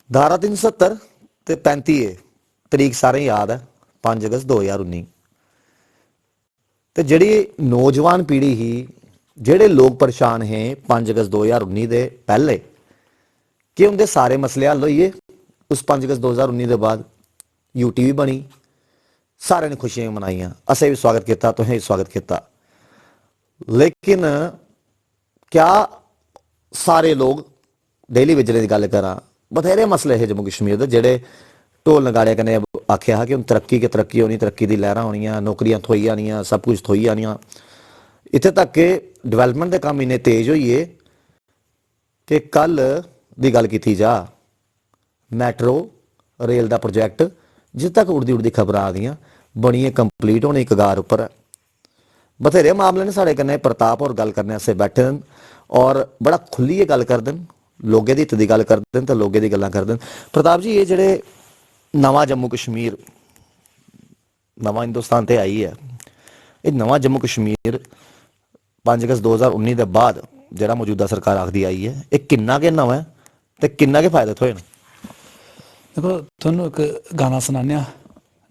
धारा 370 ਤੇ 35 ਏ ਤਰੀਕ ਸਾਰੇ ਯਾਦ ਹੈ 5 ਅਗਸਤ 2019 ਤੇ ਜਿਹੜੀ ਨੌਜਵਾਨ ਪੀੜ੍ਹੀ ਹੀ ਜਿਹੜੇ ਲੋਕ ਪਰੇਸ਼ਾਨ ਹੈ 5 ਅਗਸਤ 2019 ਦੇ ਪਹਿਲੇ ਕਿ ਉਹਦੇ ਸਾਰੇ ਮਸਲੇ ਹੱਲ ਹੋਈਏ ਉਸ 5 ਅਗਸਤ 2019 ਦੇ ਬਾਅਦ यूटीवी बनी सारे ने खुशियां मनाइया असें भी स्वागत किया तुसें भी स्वागत किया लेकिन क्या सारे लोग डेली विजले की गल करा बथेरे मसले है जम्मू कश्मीर के जेडे ढोल नगाड़े कने आख्या कि हम तरक्की होनी तरक्की की लहर होनियां नौकरियां थोई आनियां सब कुछ थोई आनियां इत्थे तक कि डिवेलपमेंट के काम इन्ने तेज होइए कि कल की गल की जा मैट्रो रेल का प्रोजैक्ट जिस तक उड़दी खबर आ गई बनी कंप्लीट होने कगार उपर बथेरे मामले ने साढ़े कन्नै प्रताप और गल करने से बैठे हैं और बड़ा खुली गल कर दें लोगों की हित की गल कर दें तो लोगों की गल्लां कर दें। प्रताप जी ये जेडे नवा जम्मू कश्मीर नवा हिंदुस्तान ते आई है ये नवा जम्मू कश्मीर 5 अगस्त 2019 के बाद जिहड़ा मौजूदा सरकार आखदी आई है ये किन्ना के नवा है तो किन्ना के फायदे होए ने। देखो थोनों एक गाना सुनाने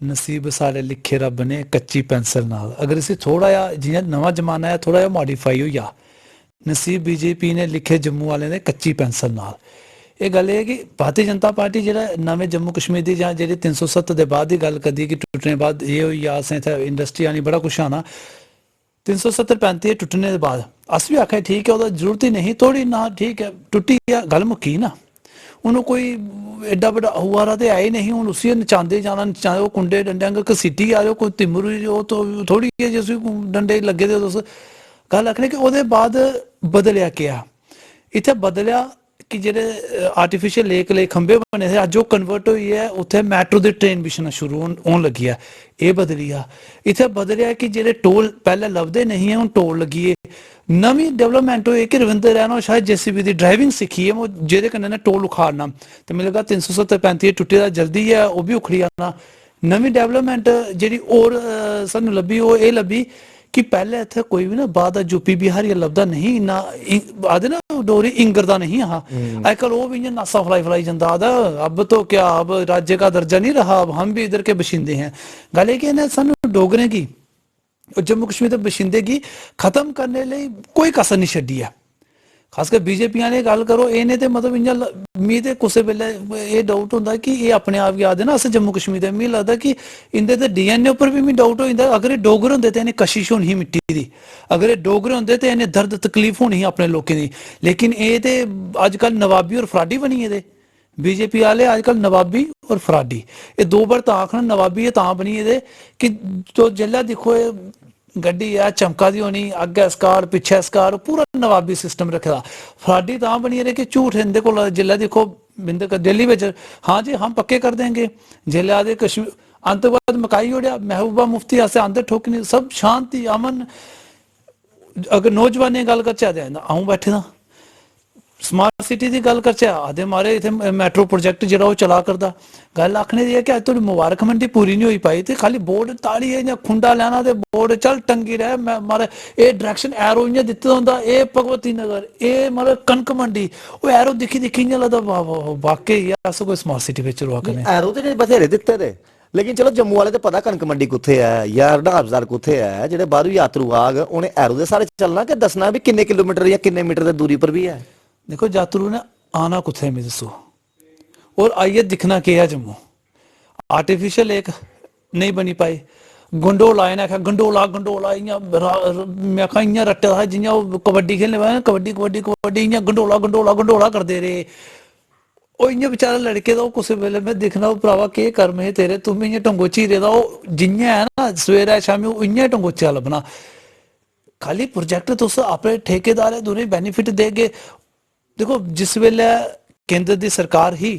नसीब सारे लिखे रब ने कच्ची पेंसिल नाल अगर इसे थोड़ा या जियां नवा जमाना है थोड़ा मॉडिफाई हो या नसीब बीजेपी ने लिखे जम्मू वाले ने कच्ची पेंसिल नाल ये गल है कि भारतीय जनता पार्टी जो नवे जम्मू कश्मीर की जी 370 के बाद की गल करती कि टुटने बाद ये हुई असें इतना इंडस्ट्री आनी बड़ा कुछ आना 370 35 टुटने के बाद अस भी आखे ठीक है जरूरत ही नहीं थोड़ी ना ठीक है टुटी गल मुक्की ना उन्होंने कोई एडा बड़ा हुआरा तो है ही नहीं हूँ उसी नचाते जाना नचाते वो कुंडे डंडे अगर घसीटी आ रहे हो कोई तिमरू हो तो थोड़ी है जिस डंडे लगे दे तुस गल आखने कि ओहदे बाद बदलिया क्या इत्थे बदलिया कि जेडे आर्टिफिशियल लेक खंबे बने थे अज वो कन्वर्ट हुई है उत्थे मैट्रो की ट्रेन बिछना शुरू होने लगी है ये बदली आ इत्थे बदलिया कि जेडे टोल पहले लभदे नहीं है हूँ टोल लगी है नवी डेवलपमेंट हुई कि रविंदर रैना शायद JCB की ड्राइविंग सीखी है जेदे कन्नै टोल उखाड़ना तो मिलेगा 370 35 टुटे दा जल्दी है वह भी उखड़ी आना नवी डेवलपमेंट जी और सानू लभी वो ये लभी कि पहले इतने कोई भी ना बाद यूपी बिहार ये लभदा नहीं ना आदे ना डोरी इंगरदा नहीं हाँ आजकल वो भी नासा फलाई जाता आदा अब तो क्या अब राज्य का दर्जा नहीं रहा अब हम भी इधर के बशिंदे हैं गल है कि सानू डोगरे की जम्मू कश्मीर के बशिंदे की खत्म करने लिए कोई कसर नहीं छड़ी है खासकर बीजेपी ने गल करो इन्हें तो मतलब इं मी तो कुछ वेले ये डाउट होंगे कि ये अपने आप याद है ना अस जम्मू कश्मीर के मी लगता कि इंदे तो DNA उपर भी मैं डाउट हो जाता अगर ये डोगरे होंगे तो इन्हें कशिश होनी ही मिट्टी की अगर ये डोगरे होंगे तो इन्हें दर्द तकलीफ होनी ही अपने लोगों की लेकिन ये तो अजकल नवाबी और फराडी बनी है बीजेपी वाले अजकल नवाबी और फराडी ये दो बार आखना नवाबी बनी है कि तो जिला दिखो गड्डी है चमका दी होनी अगे स्कार पिछे स्कार पूरा नवाबी सिस्टम रखे फराडी बनी है कि झूठ इनके को जिले देखो दिल्ली में हाँ जी हम पक्के कर देंगे जिले आदे कश्मीर आतंकवाद मकाई ओढ़िया महबूबा मुफ्ती आसे आंदे ठोकनी सब शांति अमन अगर नौजवान गल कर आऊँ बैठे था स्मार्ट सिटी की गल करचे आदे मारे इतने मैट्रो प्रोजैक्ट जो चला करता गल आखने दी है कि अज थोड़ी मुबारक मंडी पूरी नहीं हुई पाई तो खाली बोर्ड ताड़ी है या खुंडा लेना तो बोर्ड चल टंगी रहे मैं मारे ये डायरेक्शन एरो इं दिते होंगे ये भगवती नगर ये मतलब कनक मंडी वो एरो दिखी इं लगता वाकई अस कोई स्मार्ट सिटी में रुआ करने एरो तो बथेरे दिते थे लेकिन चलो जम्मू वाले तो पता कनक मंडी कुत्थे है या रडाबजार कुत्थे है जो बाहरों यात्रु आग उन्हें एरो के सारे चलना कि दसना भी किन्ने किलोमीटर या किन्ने मीटर की दूरी पर भी है। देखो यात्रु ने आना कुत्थे में दसो और आइए दिखना क्या है जम्मू आर्टिफिशियल एक नहीं बनी पाई गंडोला इन्हें आखा गंडोला गंडोला इं मैं आखा इं रट्टे दा जियां कबड्डी खेलने पाए कबड्डी कबड्डी कबड्डी इं गंडोला गंडोला गंडोला करते रहे वो इं बेचारा लड़के का कुछ वेले में दिखना भरावा के कर्म है तेरे तुम इं टंगोची रेदा जियां है ना सवेरे शामी इं टंगोचा लभना खाली प्रोजैक्ट तुस अपने ठेकेदार दूने बेनीफिट देगे। देखो जिस वेले केंद्र की सरकार ही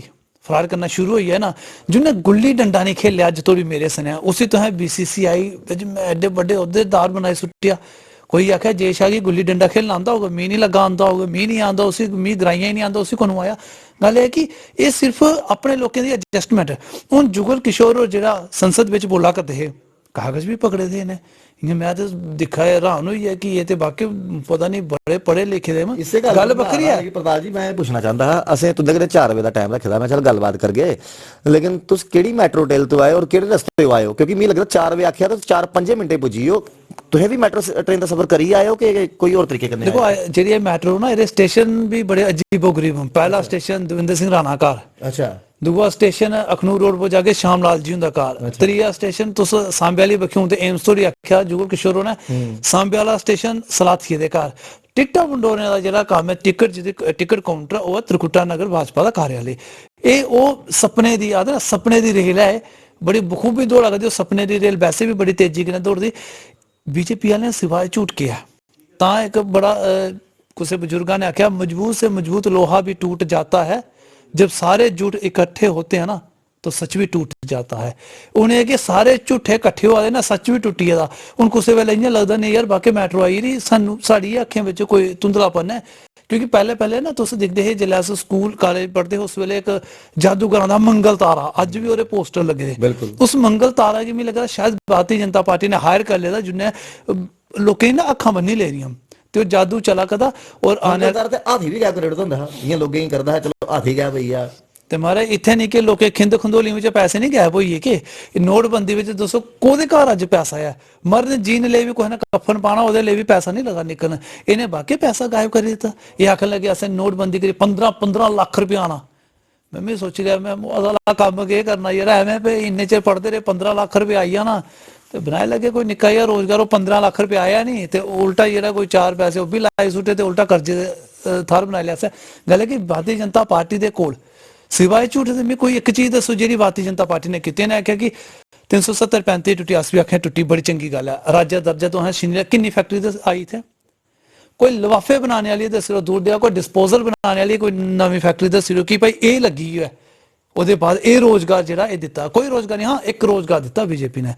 फरार करना शुरू हुई है ना जिन्हें गुल्ली डंडा नहीं खेलिया अज तोड़ी मेरे सुनिया उसी तो है BCCI एडे बड़े अहदेदार बनाए सुटिया कोई आख्या जे शाह की गुल्ली डंडा खेलना आता होगा मी नहीं लगा आता होगा मी नहीं आता उसी मी ग्राइया ही नहीं आता उसी को आया गल है कि ये सिर्फ अपने लोगों की एडजस्टमेंट हूँ जुगल किशोर और जो संसद में बोला करते हैं कागज भी पकड़े थे इन्हें। इन्हें मैं तो दिखा है, हैरान हुई है कि ये तो वाकई पता नहीं बड़े पढ़े लिखे दे मैं। ਇਸੇ गल ਤੋਂ बखरी ਬਣਾ है। ਕਿ ਪ੍ਰਤਾਪ ਜੀ ਮੈਂ ਪੁੱਛਣਾ ਚਾਹੁੰਦਾ ਹਾਂ, ਅਸੀਂ ਤੁੰਦੇ ਕਿਤੇ 4 ਵਜੇ ਦਾ ਟਾਈਮ ਰੱਖਿਆ ਦਾ, ਮੈਂ ਚੱਲ ਗੱਲਬਾਤ ਕਰਗੇ, ਲੇਕਿਨ ਤੁਸੀਂ ਕਿਹੜੀ ਮੈਟਰੋ ਟ੍ਰੇਨ ਤੋਂ ਆਏ ਔਰ ਕਿਹੜੇ ਰਸਤੇ ਤੋਂ ਆਏ ਹੋ? ਕਿਉਂਕਿ ਮੈਨੂੰ ਲੱਗਦਾ 4 ਵਜੇ ਆਖਿਆ ਤਾਂ 4-5 ਮਿੰਟੇ ਪੁੱਜੀ ਹੋ। ਤੁਸੀਂ ਵੀ ਮੈਟਰੋ ਟ੍ਰੇਨ ਦਾ ਸਫ਼ਰ ਕਰੀ ਆਏ ਹੋ ਕਿ ਕੋਈ ਹੋਰ ਤਰੀਕੇ ਕਰਨੇ देखो ਆਏ? जी ये मेट्रो ना ये स्टेशन भी बड़े अजीबो गरीब हैं। पहला स्टेशन दविंदर सिंह राणा घर, ਅੱਛਾ दूआ स्टेशन अखनूर रोड पर जाके श्याम लाल जी हुंदा घर, त्रीया स्टेशन तुस सांबे वाली बक्खी हूं ते एम्स तोड़ी आख्या जुगल किशोर ने, सांबे वाला स्टेशन सलाथिया दे घर। टिकटा बंडोरने का जेहड़ा काम है, टिकट काउंटर वो त्रिकुटा नगर भाजपा का कार्यालय। ये वो सपने दी आदत, सपने दी रेल है, बड़ी बखूबी दौड़ा करदी। सपने दी रेल वैसे भी बड़ी तेजी कन्नै दौड़दी। बीजेपी वाले सिवाय झूठ के है ता एक बड़ा किसी बुजुर्गा ने आख्या, मजबूत से मजबूत लोहा भी टूट जाता है, जब सारे झूठ इकट्ठे होते हैं ना तो सच भी टूट जाता है। उन्हें कि सारे झूठे इकट्ठे होआ दे ना, सच भी टुटी गेदा। हुन कुसै वेले इ'यां लगदा नहीं यार वाकई मेट्रो आई री, सानू साड़ी अक्खें बिच कोई धुंधलापन है। क्योंकि पहले ना तुस दिखदे हे जिसलै अस स्कूल कॉलेज पढ़दे उस वेले एक जादूगर दा मंगल तारा, अज भी ओहदे पोस्टर लगे दे। बिल्कुल। उस मंगल तारा गी मिगी लगदा शायद भारतीय जनता पार्टी ने हायर कर लेदा, जिन्ने लोकें ना अक्खां बन्नी ले दियां ते ओह जादू चला करदा। और आने ਆਨੇਦਾਰ ਤੇ ਹਾਥੀ ਵੀ ਗਾਇਬ ਕਰ ਦਿੰਦਾ ਹਾਂ, ਇਹ ਲੋਕਾਂ ਹੀ ਕਰਦਾ ਹੈ, ਚਲੋ ਹਾਥੀ ਗਾਇਬ ਹੋਈ ਆ। ਤੇ ਮਾਰੇ ਇੱਥੇ ਨਹੀਂ ਕਿ ਲੋਕੇ ਖਿੰਦ ਖੰਦੋਲੀ ਵਿੱਚ ਪੈਸੇ ਨਹੀਂ ਗਾਇਬ ਹੋਈਏ ਕਿ ਨੋਟਬੰਦੀ ਵਿੱਚ ਦੱਸੋ ਕੋਦੇ ਘਰ ਅੱਜ ਪੈਸਾ ਆ? ਮਰਨ ਜੀਣ ਲਈ ਵੀ ਕੋਈ ਨਾ ਕਫਨ ਪਾਣਾ, ਉਹਦੇ ਲਈ ਵੀ ਪੈਸਾ ਨਹੀਂ ਲਗਾ ਨਿਕਲਣ। ਇਹਨੇ ਬਾਕੀ ਪੈਸਾ ਗਾਇਬ ਕਰ ਦਿੱਤਾ। ਇਹ ਆਖਣ ਲੱਗੇ ਅਸੀਂ ਨੋਟਬੰਦੀ ਕਰੀ 15 ਲੱਖ ਰੁਪਏ ਆਣਾ। ਮੈਂ ਵੀ ਸੋਚ ਰਿਹਾ ਮੈਂ ਅਗਲਾ ਕੰਮ ਕੀ ਕਰਨਾ ਯਾਰ, ਐਵੇਂ ਪਏ ਇੰਨੇ ਚਿਰ ਪੜਦੇ ਰਹੇ 15 ਲੱਖ ਰੁਪਏ ਆਈ ਜਾਣਾ ਤੇ ਬਣਾਏ ਲੱਗੇ ਕੋਈ ਨਿੱਕਾ ਜਿਹਾ ਰੋਜ਼ਗਾਰ। ਉਹ 15 ਲੱਖ ਰੁਪਏ ਆਇਆ ਨਹੀਂ ਤੇ ਉਲਟਾ ਜਿਹੜਾ ਕੋਈ 4 ਪੈਸੇ ਉਹ ਵੀ ਲਾਏ ਸੁੱਟੇ ਤੇ ਉਲਟਾ ਕਰਜ਼ੇ ਥਰ ਬਣਾ ਲਿਆ ਸੀ। ਗੱਲ ਹੈ ਕਿ ਭਾਰਤੀ ਜਨਤਾ ਪਾਰਟੀ ਦੇ ਕੋਲ सिवाय झूठ दे मैं कोई एक चीज दसो जी भारतीय जनता पार्टी ने की। ने आख्या कि 370-35 टुटी, अस भी आख्या टुटी, बड़ी चंगी गल है। राज्य दर्जा तो है किन्नी फैक्ट्री आई थे? कोई लिफाफे बनाने वाली दस्सी, दूर दिया कोई डिस्पोजल बनाने वाली कोई नवी फैक्ट्री दस्सी कि भाई ये लगी है। ਉਹਦੇ बाद ਇਹ रोजगार ਜਿਹੜਾ ਇਹ ਦਿੱਤਾ, ਕੋਈ रोजगार नहीं। हाँ एक रोजगार ਦਿੱਤਾ बीजेपी ने।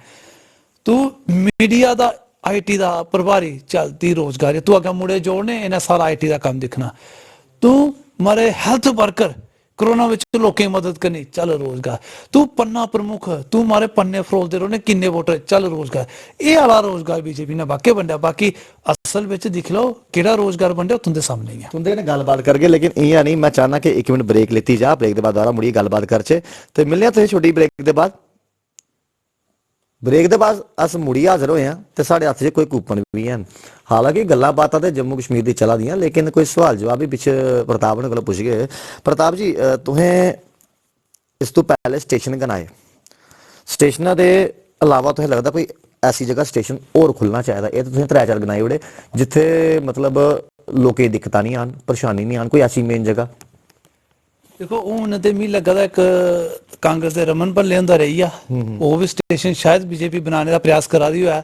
तू मीडिया ਦਾ IT ਦਾ ਪ੍ਰਭਾਰੀ चलती रोजगार, तू अगर मुड़े जोड़ने इन्हें सारा IT ਦਾ काम दिखना। तू मारे हेल्थ वर्कर कोरोना विच लोकें की मदद करनी, चल रोजगार। तू पन्ना प्रमुख, तू मारे पन्ने फरोलते रहो, किन्ने वोटर, चल रोजगार। ये आला रोजगार बीजेपी ने वाकई वंडिया। बाकी असल विच दिख लो किहड़ा रोजगार वंडिया तुंदे सामने ही है। तुंदे ने गलबात करके, लेकिन इयां नहीं, मैं चाहना कि 1 मिनट ब्रेक लेती जा, ब्रेक के बाद दोबारा मुड़ी गलबात करचे ते मिलने तुसें छोटी ब्रेक के बाद। ब्रेक के बाद अस मुड़ी हाजिर होए हैं ते साढ़े हत्थ 'च कोई कूपन भी हैं। हालांकि गल्लां बातां ते जम्मू कश्मीर दी चला दियां, लेकिन कोई सवाल जवाब भी पिछे प्रताप होने कोला पुछ गए। प्रताप जी तुसें इस तो पहले स्टेशन गनाए, स्टेशनां दे अलावा तुसें लगदा कोई ऐसी जगह स्टेशन होर खुलना चाहिदा? ये तो तुसें 3-4 गनाए ओड़े जिथे मतलब लोकें दी दिक्कतां नहीं आन, परेशानी नहीं आन, कोई ऐसी मेन जगह? देखो हूं ते मिगी लगा दा एक कांग्रेस दे रमन भल्ले हुंदा रही आ, वो भी स्टेशन शायद बीजेपी बनाने का प्रयास करा दी होया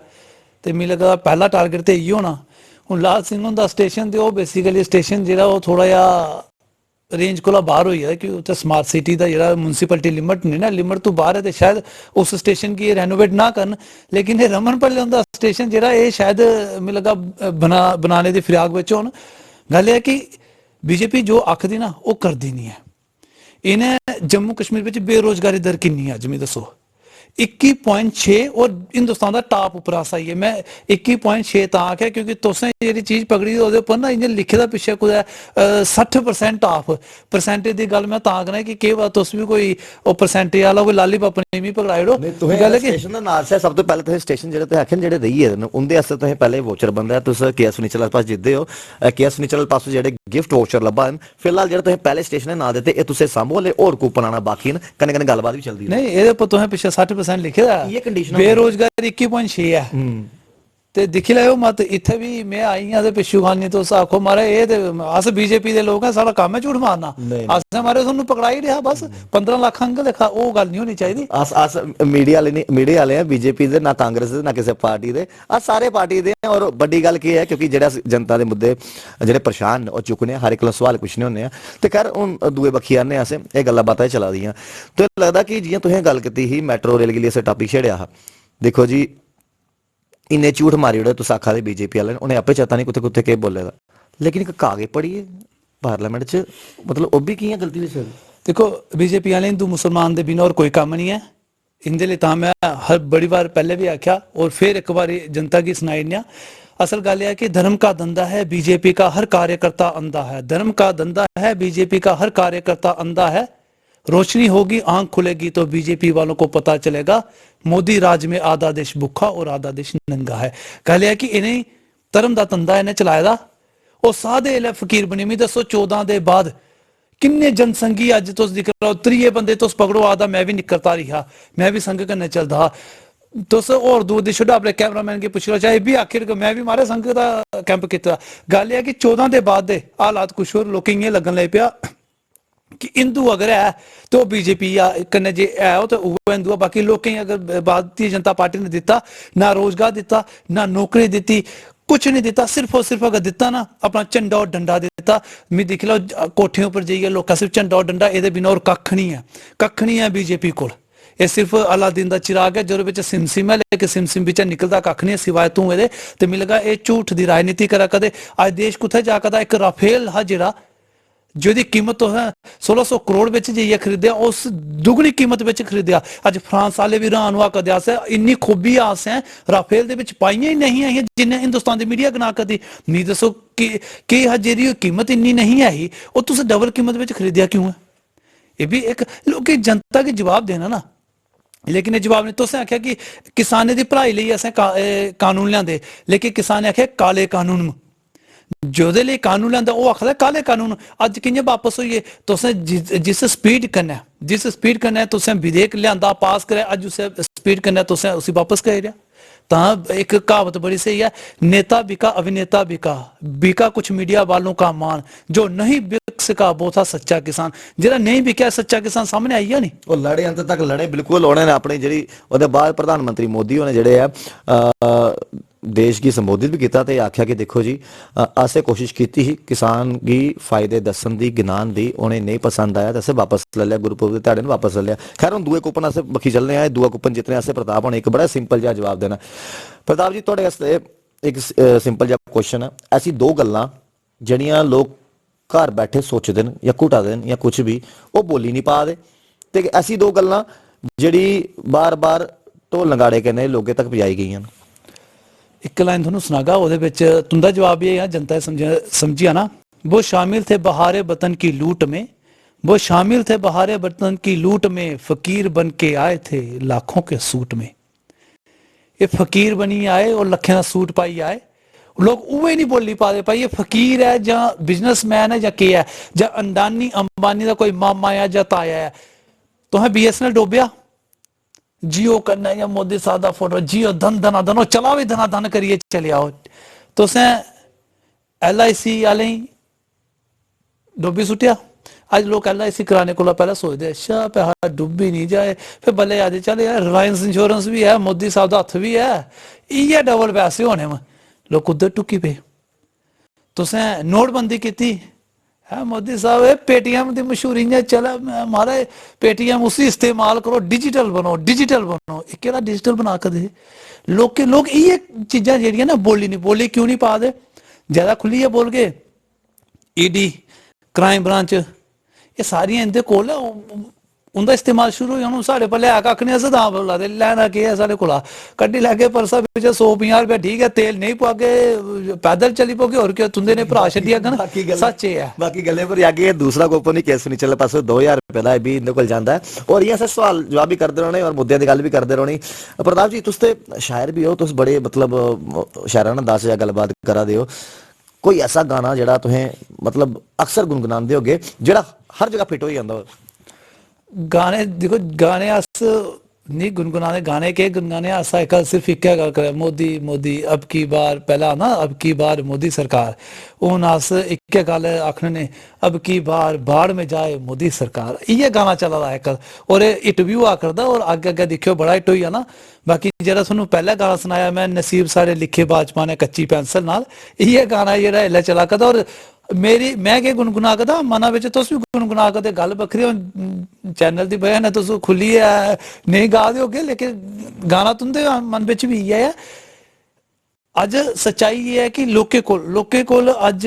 ते मिगी लगा दा पहला टारगेट ते इयो होना। हुन लाल सिंह हुंदा स्टेशन ते ओह बेसिकली स्टेशन जेहड़ा ओह थोड़ा जिहा रेंज कोला बाहर होई गेदा कि उत्थे स्मार्ट सिटी दा जेहड़ा म्युनिसिपैलिटी लिमिट नहीं ना, लिमिट तो बाहर है ते शायद उस स्टेशन की रेनोवेट ना करन। लेकिन ये रमन भल्ले हुंदा स्टेशन जेहड़ा ये शायद मिगी लगा बनाने दी फिराक विच होन। गल है कि बीजेपी जो आखदी ना वो करदी नहीं है। इन्हें जम्मू कश्मीर में बेरोजगारी दर किन्नी है अज मैं दसो? 21.6 और हिंदुस्तान का टॉप उपर अस आई है। मैं 21.6 तां आख्या क्योंकि तुसें जी चीज़ पकड़ी ओहदे उपर ना इ'यां लिखे दा पिच्छे कुदै 60% ऑफ परसेंटेज की गल मैं तां करना कि केह् पता तुस भी कोई ओह् परसेंटेज आह्ला कोई लालीपॉप नहीं भी पकड़ाई ओड़ो। गल कि स्टेशन दा नाल से सब तो पहले तुसें स्टेशन जेह्ड़े तुसें आखे जेह्ड़े रेही गेदे न उं'दे आस्तै तुसें पैह्ले वोचर बनदा। तुस KS फर्नीचर आह्ले पास जिद्दे हो, KS फर्नीचर आह्ले पासों जेह्ड़े गिफ्ट वोचर लब्भा न, फिलहाल जेह्ड़े तुसें पैह्ले स्टेशन दे नां दित्ते एह् तुसें सांभो, हले होर कूपन आना बाकी न, कन्नै कन्नै गल्लबात भी चलदी नहीं। एह्दे उप्पर तुसें पिच्छे 60% लिखे दा बेरोजगारी 21.6 है ते दिक्खी लैओ मत। इत्थे भी मैं आई हां ते पिच्छू खानी तुस आखो महाराज एह् ते अस बीजेपी दे लोक हैं, सारा कम्म है झूठ मारना। असें महाराज तुहानू पकड़ाई रेहा बस 15 लाख अंक देखा, ओह् गल नहीं होनी चाहिदी। अस मीडिया वाले नहीं, मीडिया वाले हैं बीजेपी दे, ना कांग्रेस दे, ना किसी पार्टी दे, अस सारे पार्टी दे हैं। और बड़ी गल की है क्योंकि जेह्ड़ा जनता दे मुद्दे जेह्ड़े परेशान ओह् चुकने, हर इक सवाल पुच्छने होंदे आ ते खैर हुन दूए बक्खी आने असें एह् गल्लां बातां चला दियां। ते लगदा कि जि'यां तुसें गल कीती ही मैट्रो रेल गी असें टॉपिक छेड़ेआ हा, देखो जी इन्ने झूठ मारी ओड़े तुस आखा दे बीजेपी वाले, उन्हें आपे चेता नहीं कुत्थे कुत्थे केह् बोले दा। लेकिन एक कागज पढ़िए पार्लियामेंट च, मतलब ओह् भी कि'यां गलती होई सकदी? देखो बीजेपी वाले हिंदू मुसलमान दे बिना और कोई कम्म नहीं है। इंदे लिए तां मैं हर बड़ी बार पहले भी आख्या और फिर एक बार जनता की सुनाई दिया। असल गल यह है कि धर्म का धंधा है, बीजेपी का हर कार्यकर्ता अंधा है। धर्म का धंधा है, बीजेपी का हर कार्यकर्ता अंधा है। रोशनी होगी, आंख खुलेगी तो बीजेपी वालों को पता चलेगा मोदी राज में आधा देश भूखा और आधा देश नंगा है। गल है कि इन्हें धर्म का धंधा इन्हें चलाए दा और सादे इले फकीर बनी। मी दसो 14 दे बाद किन्ने जनसंघी अज तुस दिख रहे हो, त्रिये बंदे तुस पकड़ो आदा मैं भी निकलता रहा, मैं भी संघ कन्नै चलदा हा। तुस और दूर दी छुड़ा अपने कैमरामैन गी पुच्छी लो, चाहे भी आखिर मैं भी मारे संघ दा कैंप कीता। गल है कि 14 दे बाद दे हालात कुछ होर, लोकें इयां लग्गन लग पिया कि हिंदू अगर है तो बीजेपी कन्नै जे है तो उ'ऐ हिंदू है। बाकी लोकें अगर भारतीय जनता पार्टी ने दिता ना रोजगार दिता ना नौकरी दी, कुछ नहीं दिता, सिर्फ और सिर्फ अगर दिता ना अपना झंडा और डंडा दिता। मैं दिख लो कोठियों पर जाइए लोग सिर्फ झंडा और डंडा, ये बिना और कख नहीं है बीजेपी को। ये सिर्फ अलादीन का चिराग है जो सिम है, लेकिन सिम बिचा निकलता कख नहीं सिवाय तू ये। तो मिल लगा ये झूठ की राजनीति करा कदे। अज देश कुत्थे जाकदा एक राफेल हा जिहड़ा जिहदी कीमत तो है 1600 करोड़ बेच जाइए खरीदया, उस दुगनी कीमत बेच खरीदया। अज फ्रांस वाले भी हैरान हुआ कदे आस इन्नी खूबी आस है राफेल दे विच पाइयां ही नहीं आई जिन्हें हिंदुस्तान की मीडिया गना कदी नहीं। दसो कि जेहदी कीमत इन्नी नहीं आई वो तुस डबल कीमत बेच खरीदया क्यों है? ये भी एक लोग जनता के जवाब देना ना, लेकिन ये जवाब नहीं। तुसें आख्या कि किसानें दी भलाई लई असें कानून लिआंदे, लेकिन किसान ने आख्या काले कानून जोदे लिए कानून लिआंदा वो आखदा काले कानून। अज कि'यां वापस होइए? तुसें जिस स्पीड कन्नै तुसें विधेयक लिआंदा पास करे, अज उस स्पीड कन्नै तुसें उसी वापस करी ओड़ेआ। तां एक कहावत बड़ी सही है, नेता बिका अभिनेता बिका कुछ मीडिया वालों का मान, जो नहीं बिक सका वो था सच्चा किसान। जेड़ा नहीं बिका सच्चा किसान सामने आई नहीं, ਉਹ ਲੜੇ ਅੰਤ ਤੱਕ ਲੜੇ ਬਿਲਕੁਲ। ਉਹਨਾਂ ਨੇ ਆਪਣੀ ਜਿਹੜੀ ਉਹਦੇ ਬਾਅਦ ਪ੍ਰਧਾਨ ਮੰਤਰੀ ਮੋਦੀ ਉਹਨੇ ਜਿਹੜੇ ਆ देश की संबोधित भी किया तो आख्या कि देखो जी असें कोशिश की ही किसान की फायदे दसन की गिनान दी, उन्हें नहीं पसंद आया तो असें वापस ले लिया, गुरुपुरब के ध्याड़े वापस ले लिया। खैर हम दूए कूपन असें बखी चलने आए, दूआ कूपन जितने असें प्रताप होने एक बड़ा सिंपल जहा जवाब देना। प्रताप जी थोड़े वास्ते एक सिंपल जहा क्वेश्चन है, ऐसी दो गल्लां जड़ियां लोग घर बैठे सोचते हैं या घुटाते हैं या कुछ भी वो बोली नहीं पा दे, ते ऐसी दो गल्लां जड़ी बार बार ढोल नगाड़े कन्नै लोगों तक पजाई गई हैं। एक लाइन थोनू सुनागा वो तुंदा जवाब ये है, जनता समझिया ना। वो शामिल थे बहारे वतन की लूट में, वो शामिल थे बहारे वतन की लूट में, फकीर बन के आए थे लाखों के सूट में। ये फकीर बनी आए और लखें का सूट पाई आए, लोग उवे नहीं बोली पा दे भाई ये फकीर है या बिजनेसमैन है या क्या है, या अंडानी अंबानी का कोई मामा है या ताया है। तुहें BSNL डोबिया जियो करना या मोदी साहब का फोटो जियो धन धना धन चला भी धना धन करिए चले आओ। तुसें LIC वाले डुब्बी सुटिया। अज लोग LIC कराने को पहले सोचते अच्छा पैसा डुब्बी नहीं जाए, फिर भले आदि चल यार रिलायंस इंश्योरेंस भी है, मोदी साहब का हथ भी है, इयै डबल पैसे होने में लोग उधर टुकी पे। तुसें नोटबंदी की है मोदी साहब पेटीएम की मशहूरी चला महाराज पेटीएम उसी इस्तेमाल करो, डिजिटल बनो एक डिजिटल बना कर दे। लोग ये चीज़ां जेहड़ियां ना बोली क्यों नहीं पा दे? ज्यादा खुली बोल गए ED क्राइम ब्रांच ये सारियां इंदे कोल उनका इस्तेमाल शुरू हो साढ़े पर लिया कख नहीं, अस बोला दे लैना के है साढ़े कोला कड्डी लैगे परसा 150 रुपया ठीक है, तेल नहीं पागे पैदल चली पोगे और क्या तुंदे ने भरा छड़िया सच है। बाकी गल्ले पर आगे दूसरा कोपन ही केस नहीं चले पास 2000 रुपए का भी इनके कोल जांदा है और ये अस सवाल जवाब भी करते रहने और मुद्दे की गल भी करते रहनी। प्रताप जी तुस ते शायर भी हो, तुस बड़े मतलब शायराना अंदाज या गलबात करा दे हो, कोई ऐसा गाना जेड़ा तुहें मतलब अक्सर गुनगुनांदे होगे जेड़ा हर जगह फिट हो जांदा हो? गाने देखो गाने अस नहीं गुनगुनाने, गाने के गुनगाने असा एक सिर्फ एक गल करे मोदी मोदी अब की बार पहला ना अब की बार मोदी सरकार हूँ अस एक गल आखने ने अब की बार बाढ़ में जाए मोदी सरकार, इयै गाना चला दा एक और हिट भी हुआ करदा और अगे अगे दिखियो बड़ा हिट होई ना। बाकी जेह्ड़ा थोनू पहला गाना सुनाया मैं नसीब सारे लिखे बाजपा ने कच्ची पेंसिल नाल, इयै गाना जेह्ड़ा इसलै चला करदा और मैं के गुनगुना करदा मना बिच तुस भी गुनगुना करदे, गल बक्खरी चैनल की वजह ने तुस खुली है नहीं गा दे होगे लेकिन गाना तुंदे मन बिच भी इयै है। अज सच्चाई ये है कि लोकें कोल अज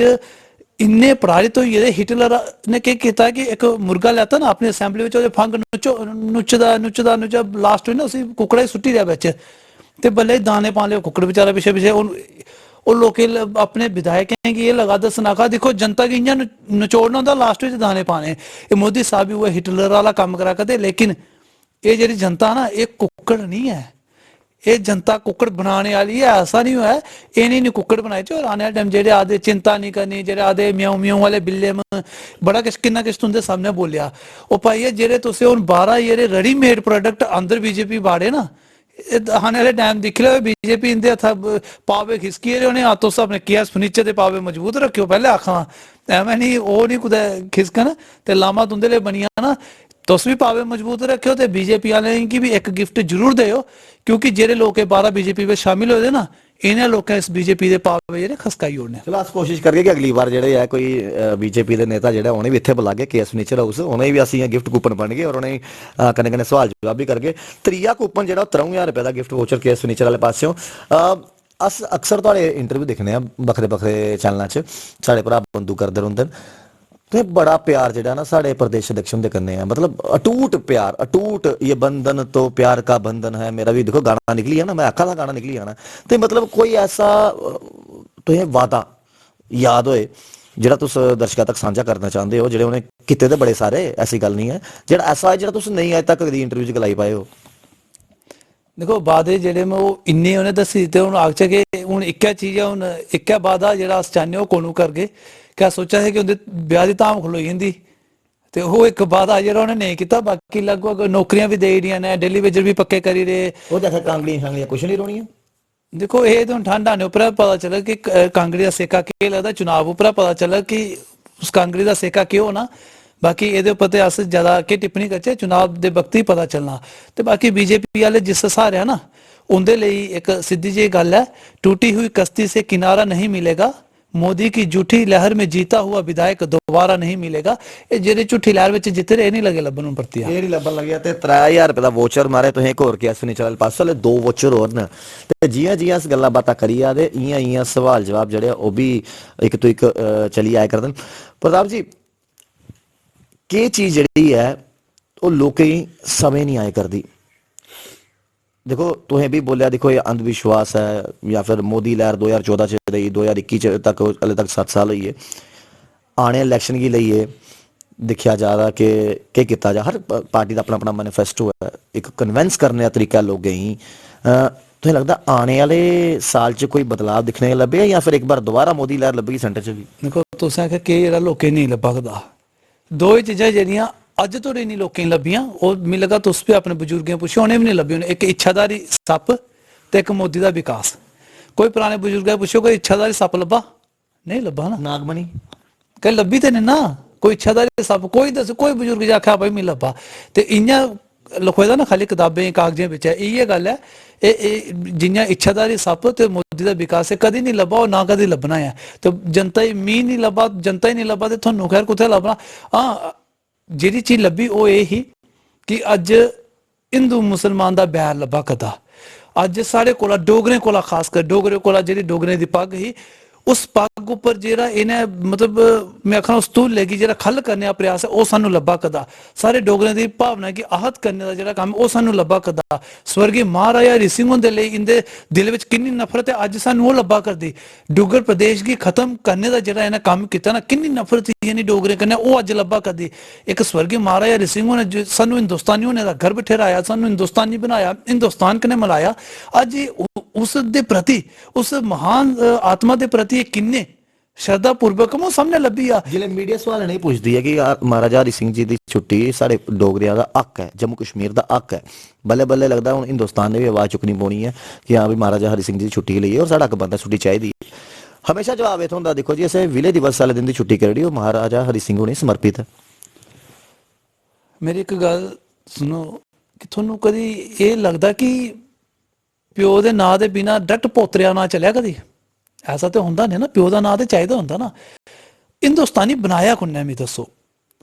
इन्ने प्रभावित होई गेदे हिटलर ने केह् कीता कि इक मुर्गा लैता ना अपनी असैंबली बिच ओह्दे फंग नुचदा लास्ट ना उसी कुकड़े सुट्टी दिया बिच ते बल्ले दाने पाने लगे कुकड़ बेचारा पिच्छे पिच्छे और लोकें अपने विधायकें गी एह् लगा दस्सना कहा दिक्खो जनता गी इ'यां नचोड़ना होंदा लास्ट बिच दाने पाने एह् मोदी साहब भी उ'ऐ हिटलर आह्ला कम्म करा करदे लेकिन एह् जेह्ड़ी जनता ना एह् कुक्कड़ नहीं है एह् जनता कुक्कड़ बनाने वाली है ऐसा नहीं होया इ'नें नहीं कुक्कड़ बनाए च और आने आह्ले टाइम जेह्ड़े आखदे चिंता नहीं करनी जेह्ड़े आखदे म्याऊं म्याऊं वाले बिल्ले बड़ा किश किन्ना किश तुंदे सामने बोलेआ ओह् भाइया जेह्ड़े तुसें हून बाह्रा जेह्ड़े रेडीमेड प्रोडक्ट अंदर बीजेपी बाड़े ना आने आह्ले टाइम दिक्खी लैओ बीजेपी इंदे हत्था पावे खिसकी उ'नें आ तुस अपने केएस फर्नीचर दे पावे मजबूत रखेओ पैह्ले आखां एवें नहीं ओह् नहीं कुदै खिसकन ते लामा तुंदे लेई बनी जाना तुस भी पावे मजबूत रखेओ ते बीजेपी आह्लें गी भी एक गिफ्ट जरूर देओ क्योंकि जेह्ड़े लोग बाह्रा बीजेपी बिच शामिल होए दे ना इ'नें लोकें इस बीजेपी दे पावे जेह्ड़े खसकाई ओड़ने चलो अस कोशिश करगे कि अगली बार जेह्ड़े है कोई बीजेपी दे नेता जेह्ड़े उ'नें बी इत्थै बुलागे केएस फर्नीचर हाउस उ'नें बी अस इ'यां गिफ्ट कूपन बनगे और उ'नें कन्नै कन्नै सवाल जवाब बी करगे त्रीया कूपन जेह्ड़ा 3000 रुपए दा गिफ्ट वाउचर केएस फर्नीचर आह्ले पास्सेओ अस अक्सर थुआढ़े इंटरव्यू दिक्खने आं बक्खरे बक्खरे चैनलां च साढ़े भरा बंदू करदे रौंह्दे न ते बड़ा प्यार जेह्ड़ा ना साढ़े प्रदेश अध्यक्ष हुंदे कन्नै है मतलब अटूट प्यार अटूट ये बंधन तो प्यार का बंधन है मेरा भी देखो गाना निकली है ना मैं आखा था गाना निकली जाना ते मतलब कोई ऐसा तुसें वादा याद होए जेह्ड़ा तुस दर्शकां तक सांझा करना चांह्दे हो जेह्ड़े उ'नें कीते ते बड़े सारे ऐसी गल्ल नहीं है जेह्ड़ा ऐसा है जेह्ड़ा तुस नेईं अज्ज तक कदी इंटरव्यू च गलाई पाए हो देखो वादे जेह्ड़े में ओह् इन्ने उ'नें दस्सी दित्ते हून आखचै कि हून इक्कै चीज है हून इक्कै वादा जेह्ड़ा अस चाह्न्ने ओह् कोनू करगे क्या सोचा है कि उं'दे ब्याह दी धाम खलोई जंदी ते ओह् इक वादा जेह्ड़ा उ'नें नेईं कीता बाकी लगभग नौकरियां भी देई ओड़ियां ने डेली वेजर भी पक्के करी दे ओह् जैसे कांगड़ियां शांगड़ियां कुछ नहीं रौह्नियां देखो एह् ते हून ठंड आने उप्पर पता चलग कि कांगड़ी दा सेका केह् लगदा चुनाव उप्परा पता चलग कि उस कांगड़ी दा सेका केह् होना बाकी एह्दे उप्पर ते अस ज्यादा केह् टिप्पणी करचै चुनाव दे वक्त ही पता चलना ते बाकी बीजेपी आह्ले जिस स्हारे ना उं'दे लेई इक सिद्धी जेही गल्ल है टूटी हुई कश्ती से किनारा नहीं मिलेगा मोदी की झूठी लहर में जीता हुआ विधायक दोबारा नहीं मिलेगा ਇਹ ਜਿਹੜੇ ਝੂਠੀ ਲਹਿਰ ਵਿੱਚ ਜਿੱਤੇ ਰਹੇ ਨਹੀਂ ਲੱਗੇ ਲੱਭਣ ਨੂੰ ਪਰਤੀਆ ਇਹ ਨਹੀਂ ਲੱਭਣ ਲੱਗਿਆ ਤੇ 3000 ਰੁਪਏ ਦਾ ਵੋਚਰ ਮਾਰੇ ਤੁਸੀਂ ਇੱਕ ਹੋਰ ਕਿਹਾ ਫਰਨੀਚਰ ਵਾਲੇ ਪਾਸੇ ਵਾਲੇ ਦੋ ਵੋਚਰ ਹੋਰ ਨੇ ਤੇ ਜੀਆਂ ਜੀਆਂ ਇਸ ਗੱਲਾਂ ਬਾਤਾਂ ਕਰੀ ਆ ਦੇ ਇਆਂ ਇਆਂ ਸਵਾਲ ਜਵਾਬ ਜਿਹੜੇ ਉਹ ਵੀ ਇੱਕ ਤੋਂ ਇੱਕ ਚਲੀ ਆਇਆ ਕਰਦੇ ਪ੍ਰਤਾਪ ਜੀ ਕੀ ਚੀਜ਼ ਜਿਹੜੀ ਹੈ ਉਹ ਲੋਕੀ ਸਮਝ नहीं आया करती देखो तुहें भी बोलिया देखो ये अंधविश्वास है या फिर मोदी लहर 2014 च रही 2021 तक हले तक 7 साल हुई है आने इलेक्शन की लिए दिखा जा रहा कि क्या किया जा हर पार्टी का अपना अपना मैनिफेस्टो है एक कन्विंस करने का तरीका लोग ही तुझे लगता आने वाले साल च कोई बदलाव दिखने लगे या फिर एक बार दोबारा मोदी लहर लभेगी सेंटर च भी देखो तुसें आखेआ कि जेह्ड़ा लोकें नहीं लब्भा करदा दो ही चीज़ां जेह्ड़ियां अज तोड़ी नहीं लोकें लब्भियां और मिगी लगा तुस भी अपने बजुर्गें पुच्छो उ'नें भी नहीं लब्भी एक इच्छाधारी सप्प ते एक मोदी दा विकास कोई पुराने बजुर्गें पुच्छो कोई इच्छाधारी सप्प लब्भा नहीं लब्भा ना नागमणि कहीं लब्भी ते नहीं ना कोई इच्छाधारी सप्प कोई दस कोई बजुर्ग जे आखेआ भाई मिगी लब्भा ते इ'यां लखोए दा ना खाली कताबें कागजें बिच इ'यै गल्ल है एह् जियां इच्छाधारी सप्प ते मोदी दा विकास है कदी नहीं लब्भा और ना कदी लब्भना है तो जनता गी मी नहीं लब्भा जनता ही नहीं लब्भा ते थुहानू खैर कुत्थै लब्भना हां जेह्ड़ी चीज लब्भी ओह् एह् ही कि अज्ज हिंदू मुसलमान दा बैर लब्भा करदा अज्ज साढ़े कोला डोगरें कोला खास कर डोगरे कोला जेह्ड़ी डोगरें दी पग्ग ही उस पग्ग उप्पर जेह्ड़ा इ'नें मतलब मैं आखना उस तूले गी जेह्ड़ा खल्ल करने दा प्रयास है ओह् सानू लब्भा करदा सारे डोगरें दी भावना गी आहत करने दा जेह्ड़ा कम्म ओह् सानू लब्भा करदा स्वर्गीय महाराजा हरि सिंह हुंदे लेई इंदे दिल बिच किन्नी नफरत है अज्ज सानू ओह् लब्भा करदी डुग्गर प्रदेश गी खत्म करने दा जेह्ड़ा इ'नें कम्म कीता ना किन्नी नफरत ही इ'नें डोगरें कन्नै ओह् अज्ज लब्भा करदी एक स्वर्गीय महाराजा हरि सिंह होरें सानू हिंदुस्तानी होने दा गर्व ठहराया सानू हिंदुस्तानी बनाया हिंदुस्तान कन्नै मिलाया अज्ज उस दे प्रति उस महान आत्मा दे प्रति किन्ने श्रद्धा पूर्वक वो सामने लब्भी आ जिले मीडिया सवाल नहीं पूछती है कि महाराजा हरि सिंह जी की छुट्टी साढ़े डोगरिया का हक है जम्मू कश्मीर का हक है बल्ले बल्ले लगता है हिंदुस्तान ने भी आवाज चुकनी पौनी है कि हाँ भी महाराजा हरि सिंह जी की छुट्टी लिए और साढ़ा हक बनता छुट्टी चाहिए हमेशा जवाब ये होंगे देखो जी असें विलय दिवस वाले दिन की छुट्टी करी वो महाराजा हरि सिंह उन्हें समर्पित है मेरी एक गल सुनो कि थोनू कदी ये लगता कि प्यो दे नां दे बिना डायरेक्ट पोतरिया नां चलिया कदी ऐसा तो होंदा नहीं ना प्यो दा नां ते चाहिदा होंदा ना हिंदुस्तानी बनाया कुन्ने मिगी दस्सो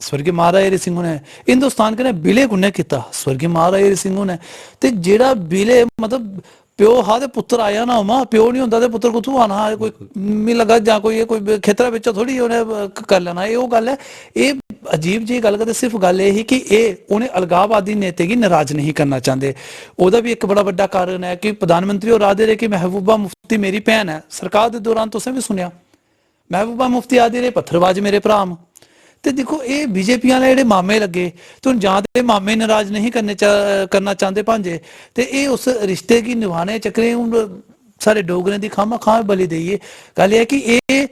स्वर्गीय महाराजा हरि सिंह ने हिंदुस्तान कन्नै विलय कुन्ने कीता स्वर्गीय महाराजा हरि सिंह ने ते जेह्ड़ा विलय मतलब ਪਿਓ ਹਾਂ ਤੇ ਪੁੱਤਰ ਆਇਆ ਨਾ ਹੋਵਾਂ, ਪਿਓ ਨਹੀਂ ਹੁੰਦਾ ਤੇ ਪੁੱਤਰ ਕਿੱਥੋਂ ਆਣਾ ਹੈ? ਕੋਈ ਮੈਨੂੰ ਲੱਗਾ ਜਾਂ ਕੋਈ ਖੇਤਰਾਂ ਵਿੱਚੋਂ ਥੋੜੀ ਉਹਨੇ ਕਰ ਲੈਣਾ, ਇਹ ਉਹ ਗੱਲ ਹੈ। ਇਹ ਅਜੀਬ ਜਿਹੀ ਗੱਲ ਕਰਦੇ, ਸਿਰਫ ਗੱਲ ਇਹ ਹੀ ਕਿ ਇਹ ਉਹਨੇ ਅਲਗਾਵਵਾਦੀ ਨੇਤੇ ਕੀ ਨਾਰਾਜ਼ ਨਹੀਂ ਕਰਨਾ ਚਾਹੁੰਦੇ। ਉਹਦਾ ਵੀ ਇੱਕ ਬੜਾ ਵੱਡਾ ਕਾਰਨ ਹੈ ਕਿ ਪ੍ਰਧਾਨ ਮੰਤਰੀ ਉਹ ਰਾਹ ਦੇ ਰਹੇ ਕਿ ਮਹਿਬੂਬਾ ਮੁਫਤੀ ਮੇਰੀ ਭੈਣ ਹੈ। ਸਰਕਾਰ ਦੇ ਦੌਰਾਨ ਤੁਸੀਂ ਵੀ ਸੁਣਿਆ ਮਹਿਬੂਬਾ ਮੁਫਤੀ ਆਦੇ ਰਹੇ ਪੱਥਰਬਾਜ਼ ਮੇਰੇ ਭਰਾ। ਤੇ ਦੇਖੋ ਇਹ ਬੀਜੇਪੀ ਵਾਲੇ ਜਿਹੜੇ ਮਾਮੇ ਲੱਗੇ ਤੇ ਹੁਣ ਜਾਂ ਤੇ ਮਾਮੇ ਨਾਰਾਜ਼ ਨਹੀਂ ਕਰਨਾ ਚਾਹੁੰਦੇ ਭਾਂਜੇ, ਤੇ ਇਹ ਉਸ ਰਿਸ਼ਤੇ ਕੀ ਨਿਭਾਣੇ ਚੱਕਰੇ ਹੁਣ ਸਾਡੇ ਡੋਗਰੇ ਦੀ ਖਾਮਾ ਖਾਂ ਬਲੀ ਦੇਈਏ। ਗੱਲ ਇਹ ਹੈ ਕਿ ਇਹ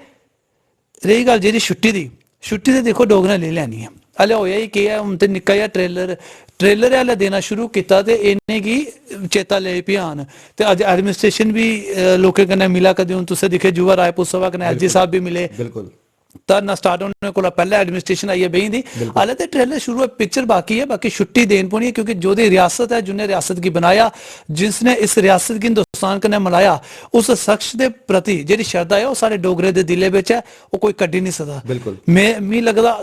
ਰਹੀ ਗੱਲ ਜਿਹੜੀ ਛੁੱਟੀ ਤੇ ਦੇਖੋ ਡੋਗਰੇ ਲੈ ਲੈਣੀ ਹੈ। ਹਲੇ ਹੋਇਆ ਹੀ ਕੀ ਹੈ, ਹੁਣ ਤੇ ਨਿੱਕਾ ਜਿਹਾ ਟ੍ਰੇਲਰ ਹਲੇ ਦੇਣਾ ਸ਼ੁਰੂ ਕੀਤਾ ਤੇ ਇਹਨੇ ਕੀ ਚੇਤਾ ਲੈ ਪਿਆਨ। ਤੇ ਅੱਜ ਐਡਮਿਨਿਸਟ੍ਰੇਸ਼ਨ ਵੀ ਲੋਕਾਂ ਕन्नै मिला, कदे ਹੁਣ ਤੁਸੀਂ दिखे जुवा रायपुर सभा कन्नै एलजी साहब भी मिले, बिल्कुल तरना स्टार्ट होने को पहले एडमिनिस्ट्रेशन आई है बही दी, हाले तो ट्रेलर शुरू है, पिक्चर बाकी है, बाकी छुट्टी देन पौनी है क्योंकि जो दी रियासत है, जिन्हें रियासत की बनाया, जिसने इस रियासत की हिंदुस्तान कन्नै मिलाया, उस शख्स के प्रति जी श्रद्धा है वो सारे डोगरे दे दिले विच है, वो कोई कड्डी नहीं सकदा। बिल्कुल मी लगदा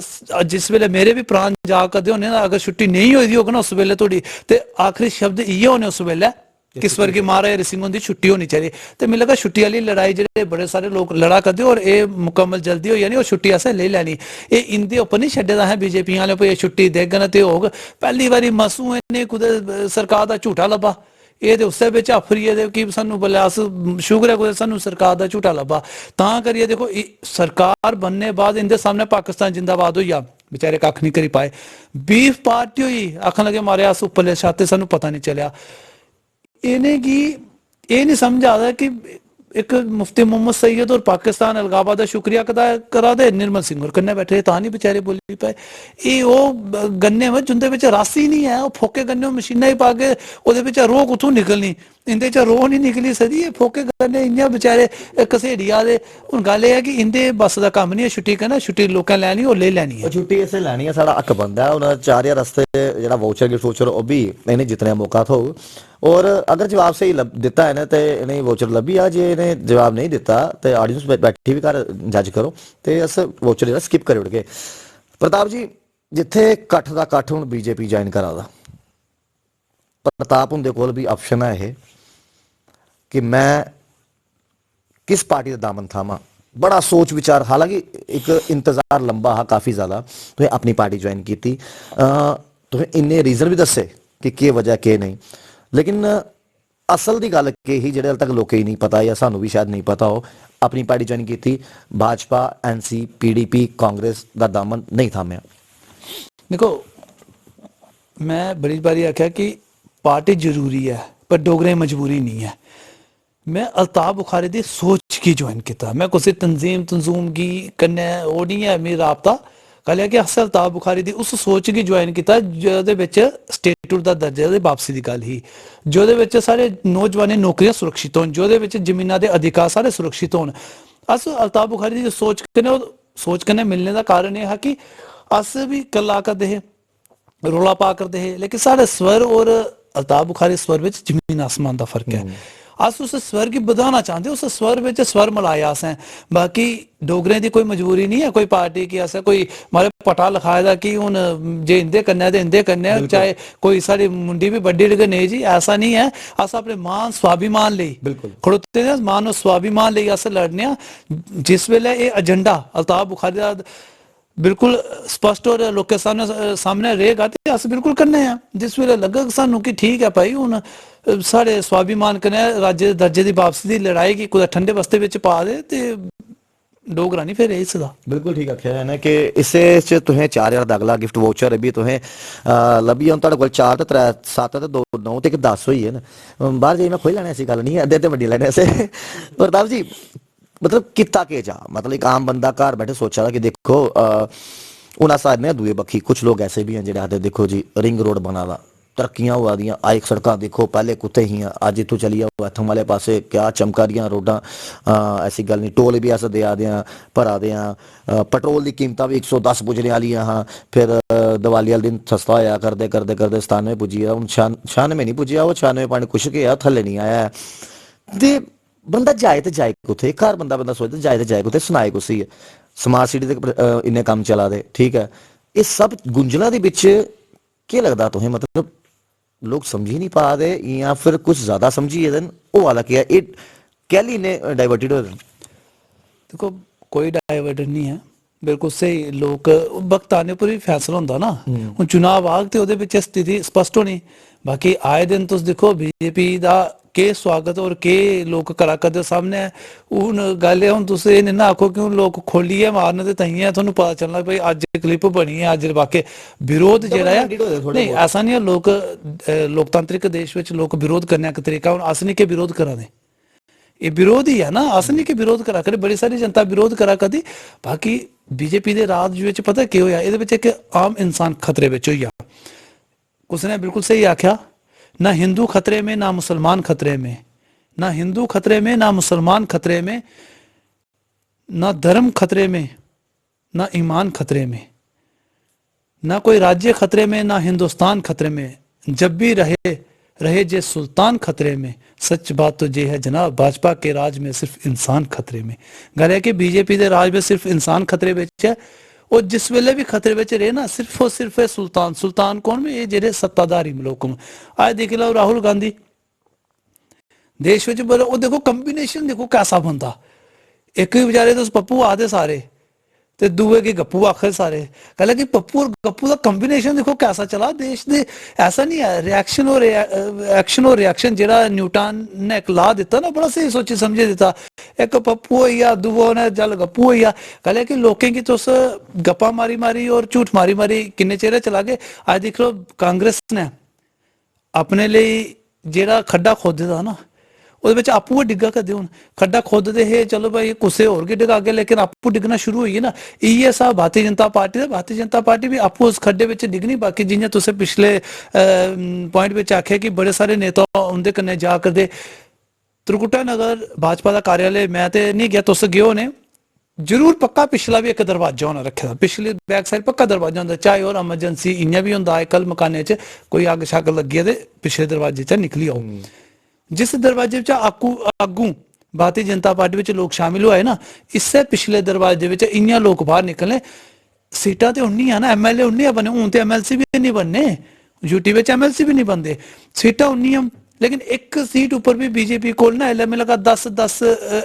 जिस वेले मेरे भी प्राण जा करदे होने ना, अगर छुट्टी नहीं होई दी होगी ना उस वेले थोड़ी, ते आखिरी शब्द इये होने उस वेले किस वर्गी महाराजा हरि सिंह की छुट्टी होनी चाहिए। तो मिल लगा छुट्टी वाली लड़ाई जो बड़े सारे लोग लड़ा करते और ये मुकम्मल जल्दी हो जानी और छुट्टी ऐसे ले लैनी, ये इंदे उपर नहीं छड्डे है बीजेपी वाले पर छुट्टी देगन तो होग। पहली बारी मसू इन्हें कुछ सरकार का झूठा लब्भा, ये तो उससे बिच आफरी कि सानू बोले अस शुगर है कुछ सानू सरकार का झूठा लब्भा। तां करिए देखो सरकार बनने बाद इनके सामने पाकिस्तान जिंदाबाद हुई आ, बेचारे कख नहीं करी पाए। बीफ पार्टी हुई आखन लगे मारे अस उपरले छाते सानू पता नहीं चलिया। इन्हें की ये नहीं समझ आता कि एक मुफ्ती मोहम्मद सैयद और पाकिस्तान अलगावा का शुक्रिया करा दे, निर्मल सिंह और कन्ने बैठे तां नहीं बेचारे बोली पाए। ये वो गन्ने में जिंदे विच रस ही नहीं है, वो फोके गन्ने मशीना ही पा के ओदे विच रोह कुत्थों निकलनी, इंदे च रोह नहीं निकली सदी, फोके गन्ने इयां बेचारे घसेड़िया दे। हुण गल ये है कि इंदे बस का कम नहीं है छुट्टी कहना, छुट्टी लोकें लैनी और ले लैनी है, छुट्टी इसे लैनी है, साडा हक बनदा है। उन्हें 4000 रस्ते जेड़ा वाउचर गिफ्ट वाउचर वो भी इन्हें जितने मौका थो, और अगर जवाब सही दिता है ना तो इन्हें वाउचर लभी आ, जे इन्हें जवाब नहीं दिता तो ऑडियंस बैठी भी घर जज करो तो अस वाउचर जो स्किप कर उड़ के। प्रताप जी जिथे कट्ठ का कट्ठ हुण बीजेपी ज्वाइन करा दा, प्रताप हुंदे कोल भी ऑप्शन है ये कि मैं किस पार्टी का दामन थामा, बड़ा सोच विचार, हालांकि एक इंतजार लंबा हा काफ़ी ज़्यादा, तो अपनी पार्टी ज्वाइन की थी, तो इन्ने रीजन भी दसे कि वजह के नहीं, लेकिन असल की गल के ही जेडे हाल तक लोकें ही नहीं पता या सानू भी शायद नहीं पता हो, अपनी पार्टी ज्वाइन की थी, भाजपा एनसी पीडीपी कांग्रेस का दामन नहीं थामिया। देखो मैं बड़ी बारी आख्या कि पार्टी जरूरी है पर डोगरे मजबूरी नहीं है। मैं अल्ताफ बुखारी दी सोच की ज्वाइन किया, मैं किसी तंजीम की कन्ने वो नहीं है मेरा राबता, कल है कि असल अल्ताफ बुखारी दी उस सोच की ज्वाइन किया जो स्टेटहुड का दर्जा की वापसी की गल ही, जो सारे नौजवान नौकरियां सुरक्षित हो, जो जमीना के अधिकार सारे सुरक्षित हो। अस अल्ताफ बुखारी की सोच कन्ने मिलने का कारण यह है कि अस भी कला करते हैं, रौला पा करते हैं, लेकिन साढ़े स्वर और अल्ताफ बुखारी स्वर में जमीन आसमान का फर्क है। अस उस स्वर की बढ़ाना चाहते, उस स्वर में स्वर मिलाया असें, बाकी डोगरे की कोई मजबूरी नहीं है कोई पार्टी की, असें कोई हमारे पटा लिखाए दा कि हुन जे इंदे कन्नै ते इंदे कन्नै, चाहे कोई साड़ी मुंडी भी बड्डी लगे, नहीं जी ऐसा नहीं है। अस अपने मान स्वाभिमान ले खड़ोते हैं, मान और स्वाभिमान ले अस लड़ने आ। जिस वेले ये एजेंडा अल्ताफ बुखारी दा बिल्कुल स्पष्ट और लोकें सामने रहेगा तो अस बिल्कुल करने हैं। जिस वेले लगा सानू कि ठीक है भाई हुन साढ़े स्वाभिमान कन्नै राज्य दर्जे की वापसी की लड़ाई की कुछ ठंडे बस्ते विच पा दे ते डोगरा नहीं फिर इसका। बिल्कुल ठीक आख्या है ना कि इसे तुहें 4000 दा अगला गिफ्ट वाउचर भी तुहें लभी हम तुहाडे कोल 4 ते 3 7 ते 2 9 ते 10 होई है ना, बाहर जाई मैं खोई लैने ऐसी गल नहीं है, अद्धे ते वड्डी लैने ऐसे। प्रताप जी मतलब किता के जा, मतलब एक आम बंदा घर बैठे सोचा कि देखो हूँ अस आने दुए बक्खी, कुछ लोग ऐसे भी हैं जो आते देखो जी रिंग रोड बना दा, तरक्कियां हुआ दियां, आइक सड़कां देखो पहले कुत्ते ही अज इतों चली जाओ इत्थों वाले पासे क्या चमका दियां रोडां, ऐसी गल नहीं, टोल भी अस देआ दें भरा दें, पेट्रोल की कीमत भी 110 पुजने वाली हाँ, फिर दिवाली वाले दिन सस्ता होया करते करते करते 97 पुजी गया, हूँ 96 नहीं पुजिया, वो 96 पानी कुछ गया थले नहीं आया। ते बंदा जाए तो जाए कुत्थे, घर बंदा बंदा सोचता जाए तो जाए कुत्थे, सुनाए कुछ है, स्मार्ट सिटी दे इन्ने काम चला दे, ठीक है, ये सब गुंजला दे विच क्या लगता तुहें, मतलब लोग समझ ही नहीं पा रहे या फिर कुछ ज्यादा समझी है वो वाला किया ये कैली ने डाइवर्टेड हो देखो कोई डाइवर्टर नहीं है बिल्कुल सही लोग वक्त आने पर ही फैसला ਹੁੰਦਾ ਨਾ ਹੁਣ ਚੁਣਾਵ ਆਗ ਤੇ ਉਹਦੇ ਵਿੱਚ ਸਥਿਤੀ ਸਪਸ਼ਟ ਹੋਣੀ ਬਾਕੀ ਆਏ ਦਿਨ ਤੁਸੀਂ ਦੇਖੋ ਬੀਜੇਪੀ ਦਾ ਕੇ ਸਵਾਗਤ ਔਰ ਕੇ ਲੋਕ ਕਰਾ ਕਰਦੇ ਸਾਹਮਣੇ ਹੁਣ ਗੱਲ ਇਹ ਹੁਣ ਤੁਸੀਂ ਇਹ ਨਾ ਆਖੋ ਕਿ ਲੋਕ ਖੋਲੀ ਹੈ ਮਾਰਨ ਤੇ ਤਈ ਹੈ ਤੁਹਾਨੂੰ ਪਤਾ ਚੱਲਣਾ ਭਈ ਅੱਜ ਕਲਿੱਪ ਬਣੀ ਹੈ ਅੱਜ ਵਾਕੇ ਵਿਰੋਧ ਜਿਹੜਾ ਹੈ ਨਹੀਂ ਐਸਾ ਨਹੀਂ ਹੈ ਲੋਕ ਲੋਕਤੰਤਰਿਕ ਦੇਸ਼ ਵਿੱਚ ਲੋਕ ਵਿਰੋਧ ਕਰਨੇ ਇੱਕ ਤਰੀਕਾ ਹੁਣ ਅਸਲੀ ਕੇ ਵਿਰੋਧ ਕਰਾਂਦੇ ਇਹ ਵਿਰੋਧ ਹੀ ਹੈ ਨਾ ਅਸਲੀ ਕੇ ਵਿਰੋਧ ਕਰਾ ਕਰੇ ਬੜੀ ਸਾਰੀ ਜਨਤਾ ਵਿਰੋਧ ਕਰਾ ਕਰਦੀ ਬਾਕੀ ਬੀਜੇਪੀ ਦੇ ਰਾਜ ਵਿੱਚ ਪਤਾ ਕੀ ਹੋਇਆ ਇਹਦੇ ਵਿੱਚ ਇੱਕ ਆਮ ਇਨਸਾਨ ਖਤਰੇ ਵਿੱਚ ਹੋਇਆ उसने बिल्कुल सही आख्या ना हिंदू खतरे में ना मुसलमान खतरे में ना हिंदू खतरे में ना मुसलमान खतरे में ना धर्म खतरे में ना ईमान खतरे में ना कोई राज्य खतरे में ना हिंदुस्तान खतरे में जब भी रहे जे सुल्तान खतरे में सच बात तो ये है जनाब भाजपा के राज में सिर्फ इंसान खतरे में गल है कि बीजेपी के राज में सिर्फ इंसान खतरे में है और जिस वेले भी खतरे में रहे ना सिर्फ और सिर्फ है सुल्तान कौन में ये जेडे सत्ताधारी लोग आज देख लो राहुल गांधी देश में बोले वो देखो कंबीनेशन देखो कैसा बनता एक ही बेचारे तो पप्पू आते सारे ते दूए के गप्पू आखिर सारे कहला कि पप्पू और गप्पू का कंबीनेशन देखो कैसा चला देश दे ऐसा नहीं है रिएक्शन और एक्शन और रिएक्शन जेड़ा न्यूटन ने एक ला दिता ना बड़ा सही सोची समझे दिता एक पप्पू या दूआ ने जल गप्पू या कहले कि लोकें की तुस गप्पा मारी मारी और झूठ मारी मारी किन्ने चेहरे चला गए आज देख लो कांग्रेस ने अपने लिए जेड़ा खड्डा खोदे था ना ਉਹਦੇ ਵਿੱਚ ਆਪੂ ਡਿੱਗਾ ਕਰਦੇ ਹੁਣ ਖੱਡਾ ਖੋਦਦੇ ਹੈ ਚਲੋ ਭਾਈ ਕੁਸੇ ਹੋਰ ਕੇ ਡਿੱਗਾ ਕੇ ਲੇਕਿਨ ਆਪੂ ਡਿੱਗਣਾ ਸ਼ੁਰੂ ਹੋਈ ਹੈ ਨਾ ਇਹ ਹੈ ਸਾ ਭਾਰਤੀ ਜਨਤਾ ਪਾਰਟੀ ਵੀ ਆਪੂ ਉਸ ਖੱਡੇ ਵਿੱਚ ਡਿੱਗਣੀ ਬਾਕੀ ਜਿਵੇਂ ਤੁਸੀਂ ਪਿਛਲੇ ਪੁਆਇੰਟ ਵਿੱਚ ਆਖਿਆ ਕਿ ਬੜੇ ਸਾਰੇ ਨੇਤਾ ਉਹਦੇ ਕੰਨੇ ਜਾ ਕਰਦੇ त्रिकुटा नगर भाजपा का कार्यालय मैं तो नहीं गया तुस गए ने जरूर पक्का पिछला भी एक दरवाजा होना रखे दा पिछली बैक साइड पक्का दरवाजा होंदा चाहे और एमरजेंसी इयां भी होंदा अजकल मकाने च कोई अग शग लगी है ते पिछले दरवाजे च निकली आओ जिस दरवाजे च आगू भारतीय जनता पार्टी में लोग शामिल हुए ना इससे पिछले दरवाजे में इयां लोग बाहर निकलने सीटा तो उन्नी है ना MLA उन्नी बने हूं तो MLC भी नहीं बनने यूटी में MLC भी नहीं बनते सीटा उन्नी लेकिन एक सीट ऊपर भी बीजेपी को ना एलएमएल का 10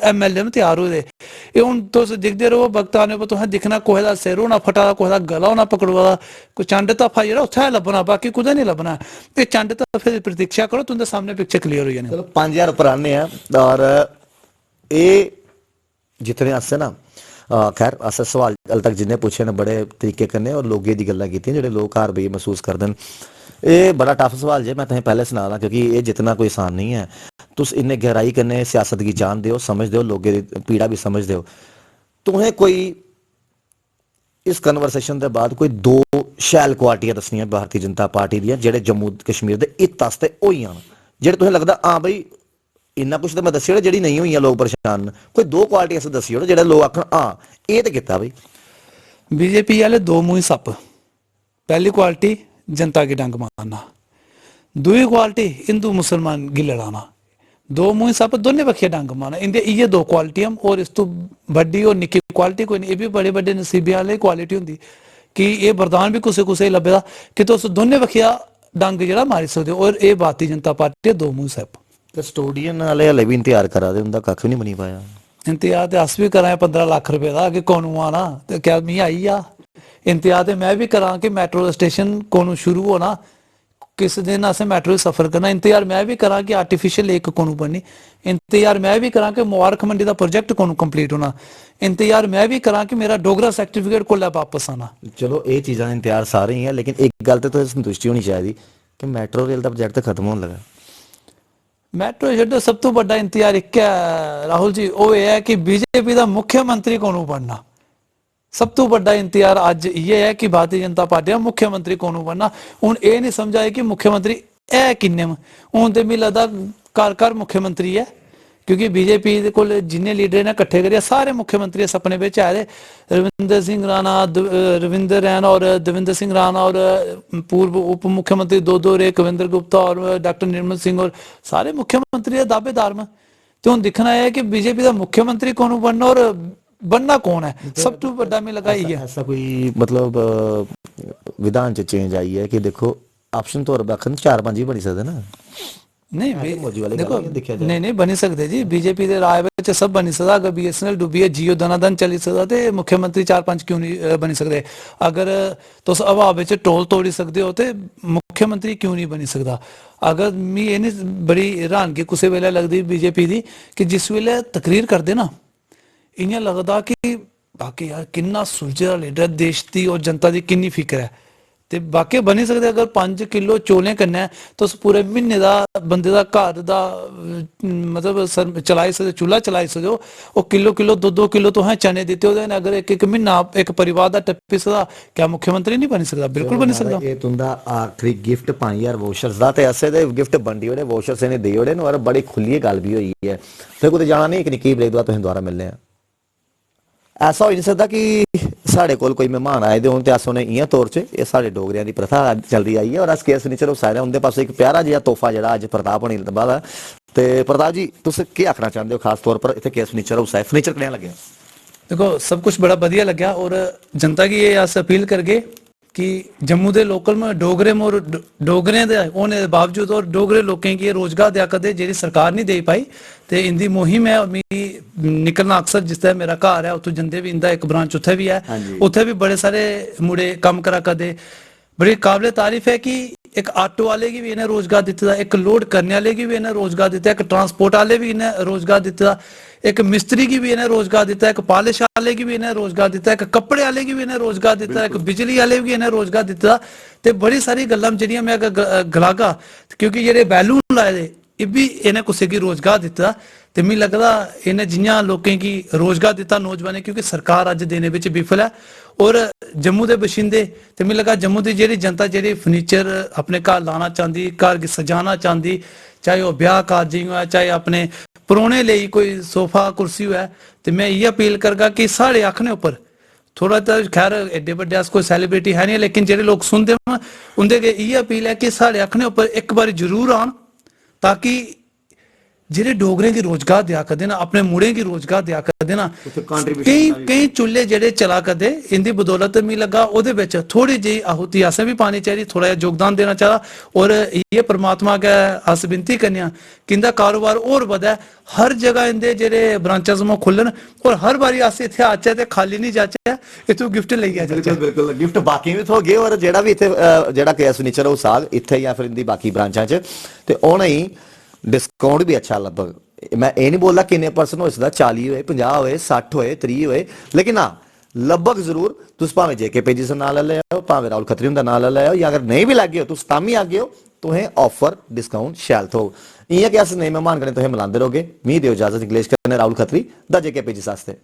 MLA तैयार हो ये हूँ तुम दिखते रहो वक्त आने पर तुसें दिखना कोहे दा सिर होना फटा दा कोहे दा गला होना पकड़वा कोई चंड तफा जेह्ड़ा उत्थै लब्भना बाकी कुदै नहीं लब्भना ये चंड तफे दी प्रतीक्षा करो तुंदे सामने पिक्चर क्लियर हो जानी। चलो 5000 ऊपर आने हैं और ये जितने आसे ना खैर अस सवाल अल तक जिन्हें पूछे ने बड़े तरीके कन्ने और लोगें दी गल्लां कीतियां जेह्ड़े लोग घर बेई महसूस करदे ये बड़ा टफ सवाल जे मैं तुसें पहले सना दा क्योंकि ये जितना कोई आसान नहीं है तुस इन्ने गहराई कन्नै सियासत गी जानदे हो समझदे हो लोगें दी पीड़ा भी समझदे हो तुसें कोई इस कन्वर्सेशन के बाद कोई दो शैल क्वालिटियां दसनियां भारतीय जनता पार्टी दियां जेह्ड़े जम्मू कश्मीर दे हित आस्ते होई जान जेह्ड़े तुसें लगदा हां बई इन्ना कुछ तो मैं दस्सी जेह्ड़ी नहीं हुई लोग परेशान कोई दो क्वालिटी अस दस्सी जेह्ड़े लोग आखन हां ये तो कीता बई बीजेपी वाले दो मुंह सप पहली क्वालिटी जनता की डंग मारना दूसरी क्वालिटी हिंदू मुसलमान की लड़ाना दो मुंह सप दोनों बखिया डंग मारना इंदे ये दो क्वालिटियां और इस तो बड़ी और निक्की क्वालिटी कोई नहीं ये भी बड़े बड़े नसीबे वाली क्वालिटी होंगी कि ये वरदान भी कुछ कुछ लभेदा कि तुस दोनों बखिया डंग जेह्ड़ा मारी सकदे हो और ये भारतीय जनता पार्टी दो मुंह सप कस्टोडियन वाले हले भी इंतजार करा दे उनका कख भी नहीं बनी पाया इंतजार तो अस भी करा 15 लाख रुपए का कि कौन आना तो क्या मी आई आ इंतजार तो मैं भी करा कि मेट्रो स्टेशन कौन शुरू होना किस दिन असें मेट्रो सफर करना इंतजार मैं भी करा कि आर्टिफिशियल लेक कौन बननी इंतजार मैं भी करा कि मुबारक मंडी का प्रोजेक्ट कौन कंप्लीट होना इंतजार मैं भी करा कि मेरा डोगरा सर्टिफिकेट को वापस आना। चलो ये चीज़ा इंतजार सारे ही है लेकिन एक गल तो संतुष्टि होनी चाहिए कि मेट्रो रेल का प्रोजेक्ट तो खत्म होने लगा मैट्रो छो सब तो बड़ा इंतजार एक है राहुल जी वो ये है कि बीजेपी का मुख्यमंत्री कौन बनना सब तो बड़ा इंतजार अज ये है कि भारतीय जनता पार्टी का मुख्यमंत्री कौन बनना हूँ ये नहीं समझ आए कि मुख्यमंत्री है किन्ने हूँ तो मिगी लगता घर मुख्यमंत्री है क्योंकि बीजेपी को जिन्ने लीडर ने कट्ठे करिए सारे मुख्यमंत्री इस अपने बिच आए रविंदर सिंह राणा रविंदर रैना और देवेंद्र सिंह राणा और पूर्व उप मुख्यमंत्री दो रे कविंद्र गुप्ता और डॉक्टर निर्मल सिंह और सारे मुख्यमंत्री दावेदार में तो हम दिखना है कि बीजेपी का मुख्यमंत्री कौन बनना और बनना कौन है सब तो बड़ा में लगा ही है ऐसा कोई मतलब विधान च चेंज आई है कि देखो ਆਪਸ਼ਨ ਤੌਰ ਬਖਨ 4-5 ਹੀ ਬਣੀ ਸਕਦੇ ਨਾ। ਨਹੀਂ ਇਹ ਤਾਂ ਮੌਜੀ ਵਾਲੀ ਗੱਲ ਦੇਖੋ ਹੈ, ਦੇਖਿਆ ਜਾਏ। ਨਹੀਂ ਬਣੀ ਸਕਦੇ ਜੀ, ਬੀਜੇਪੀ ਦੇ ਰਾਜ ਵਿੱਚ ਸਭ ਬਣੀ ਸਕਦਾ। ਅਗਰ BSNL ਡੁੱਬੀ ਹੈ, Jio ਦਨਾਦਨ ਚਲੀ ਸਕਦਾ ਤੇ ਮੁੱਖ ਮੰਤਰੀ 4-5 ਕਿਉਂ ਨਹੀਂ ਬਣੀ ਸਕਦੇ। ਅਗਰ ਤੁਸ ਹਵਾ ਵਿੱਚ ਟੋਲ ਤੋੜੀ ਸਕਦੇ ਹੋ ਤੇ ਮੁੱਖ ਮੰਤਰੀ ਕਿਉਂ ਨਹੀਂ ਬਣੀ ਸਕਦਾ। ਅਗਰ ਮੈਂ ਇਹ ਨਹੀਂ ਬੜੀ ਹੈਰਾਨਗੀ ਕਿਸੇ ਵੇਲੇ ਲੱਗਦੀ ਬੀਜੇਪੀ ਦੀ ਕਿ ਜਿਸ ਵੇਲੇ ਤਕਰੀਰ ਕਰਦੇ ਨਾ इं लगता कि बाकी यार किन्ना सुलझे दा लीडर, देश की और जनता की किन्नी फिक्र है। तो बाकी बनी सकते अगर 5 किलो चौलें कन्नै तुस पूरे महीने का बंदे का घर का मतलब चलाई सकते, चूल्हा चलाई सकते हो। वो किलो किलो 2-2 किलो तुसें चने दिते हो, अगर एक महीना एक परिवार का टप्पी सकता, क्या मुख्यमंत्री नहीं बनी सकता? बिल्कुल बनी सकता। ये तुंदा आखिरी गिफ्ट 5000 वोशर्स दा ते ऐसे दे गिफ्ट बंडी ओड़े वोशर्स ने दे ओड़े और बड़ी खुली गल भी हुई है। फिर कुछ जाना नहीं, एक निक्की ब्रेक बाद तुसें दोबारा मिलने हैं। ऐसा हो नहीं सकता कि साढ़े कोल कोई मेहमान आए दे होन ते अस उन्हें इ'यां तौर च ये साढ़े डोगरियां दी प्रथा चलदी आई है और अस केस फर्नीचर उसारे उंदे पासों एक प्यारा जिहा तोहफा जेह्ड़ा अज्ज प्रताप होनी दा बाद ते प्रताप जी तुस केह् आखना चाहंदे हो खास तौर पर इत्थे केस फर्नीचर हाउस है, फर्नीचर कनेहा लग्गेआ? देखो सब कुछ बड़ा बढ़िया लग्या और जनता की ये अस अपील करगे कि जम्मू के लोकल में डोगरे मोर डोगरे दे होने के बावजूद और डोगरे लोगों की रोजगार दिया करदे जेह्ड़ी सरकार नहीं दे पाई। तो इंदी मुहिम है, मिगी निकलना अक्सर जिस तरह मेरा घर है उत्थों जंदे भी, इंदा एक ब्रांच उत्थे भी है, उत्थे भी बड़े सारे मुड़े कम करा करदे। बड़ी काबिल तारीफ है कि एक ऑटो वाले की भी इन्हें रोजगार दिता, एक लोड करने वाले की भी इन्हें रोजगार दिता, एक ट्रांसपोर्ट वाले भी इन्हें रोजगार दिता, एक मिस्त्री की भी इन्हें रोजगार दिता, एक पॉलिश वाले की भी इन्हें रोजगार दिता, एक कपड़े वाले की भी इन्हें रोजगार दिता, एक बिजली वाले भी इन्हें रोजगार दिता। तो बड़ी सारी गल्लां जेह्ड़ियां मैं गलागा क्योंकि जेह्ड़े बैलून लाए दे ये भी इन्हें कुसै की रोजगार दिता। तो मिगी लगदा इन्हें जियां लोकें की रोजगार दिता नौजवानें, क्योंकि सरकार अज देने विच विफल है और जम्मू के बशिंदे तो मिगी लगा जम्मू की जेह्ड़ी जनता जेह्ड़ी फर्नीचर अपने घर लाना चाहती, घर गी सजाना चाहती, चाहे वह ब्याह कारजें होऐ चाहे अपने परौने लेई कोई सोफा कुर्सी होऐ, तो मैं इ'यै अपील करगा कि साढ़े आखने उप्पर थोड़ा तो खैर एड्डे बड्डे अस कोई सैलीब्रिटी है नहीं, लेकिन जेह्ड़े लोग सुनते न उंदे अग्गें इ'यै अपील है कि साढ़े आखने उप्पर एक बारी जरूर आन, ताकि जेह्ड़े डोगरें गी रोजगार दिया करदे ना, अपने मुड़ें गी रोजगार दिया करदे ना, केईं चुल्ले जेह्ड़े चला करदे इंदी बदौलत मिगी लग्गा ओह्दे बिच थोड़ी जेही आहुति असें भी पानी चाहिदी, थोड़ा जिहा योगदान देना चाहिदा। और इ'यै परमात्मा अग्गै अस विनती करने आं कि इंदा कारोबार होर बधै, हर जगह इंदे जेह्ड़े ब्रांचेस खुल्लन और हर बारी अस इत्थै आचै ते खाली नहीं जाचै, इत्थूं गिफ्ट लेइयै जाचै। बिल्कुल गिफ्ट बाकी भी थोगे और जेह्ड़ा भी इत्थे जेह्ड़ा केएस फर्नीचर हाउस आग इत्थे या फिर इंदी बाकी ब्रांचां च ते उ'नें ही डिस्काउंट भी अच्छा लगभग, मैं ये नहीं बोलता किन्ने परसेंट हो सकता, 40 होए 50 होए 60 होए 30 होए, लेकिन हाँ लगभग जरूर तुस भावें JK पेजिस नाल ले आओ, भावें राहुल खत्री हुंदा नाल ले आओ, या अगर नहीं भी लगे हो तुस तां भी आगे हो तुहें ऑफर डिस्काउंट शैल थोग। इ'यां कि अस नए मेहमान कन्नै तुहें मिलांदे रहोगे। मी देओ इजाजत, इंग्लिश कन्नै राहुल खत्री दा JK पेजिस आस्ते।